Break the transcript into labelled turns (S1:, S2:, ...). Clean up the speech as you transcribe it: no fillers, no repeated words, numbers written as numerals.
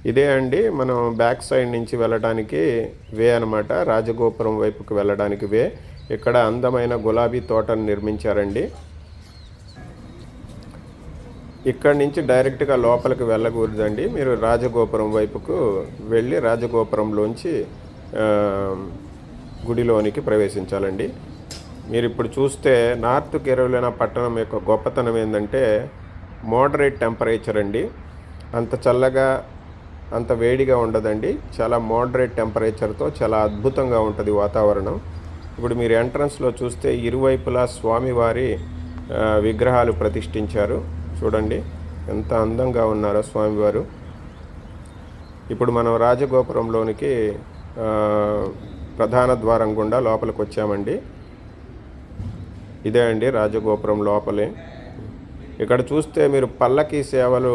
S1: ఇదే అండి మనం బ్యాక్ సైడ్ నుంచి వెళ్ళడానికి వే అనమాట. రాజగోపురం వైపుకి వెళ్ళడానికి వే. ఇక్కడ అందమైన గులాబీ తోటను నిర్మించారండి. ఇక్కడ నుంచి డైరెక్ట్గా లోపలికి వెళ్ళకూడదండి. మీరు రాజగోపురం వైపుకు వెళ్ళి రాజగోపురంలోంచి గుడిలోనికి ప్రవేశించాలండి. మీరు ఇప్పుడు చూస్తే నార్త్ కెరోలినా పట్టణం యొక్క గొప్పతనం ఏంటంటే మోడరేట్ టెంపరేచర్ అండి. అంత చల్లగా అంత వేడిగా ఉండదండి. చాలా మోడరేట్ టెంపరేచర్తో చాలా అద్భుతంగా ఉంటుంది వాతావరణం. ఇప్పుడు మీరు ఎంట్రన్స్లో చూస్తే ఇరువైపులా స్వామివారి విగ్రహాలు ప్రతిష్ఠించారు. చూడండి ఎంత అందంగా ఉన్నారో స్వామివారు. ఇప్పుడు మనం రాజగోపురంలోనికి ప్రధాన ద్వారం గుండా లోపలికి వచ్చామండి. ఇదే అండి రాజగోపురం లోపలే. ఇక్కడ చూస్తే మీరు పల్లకీ సేవలు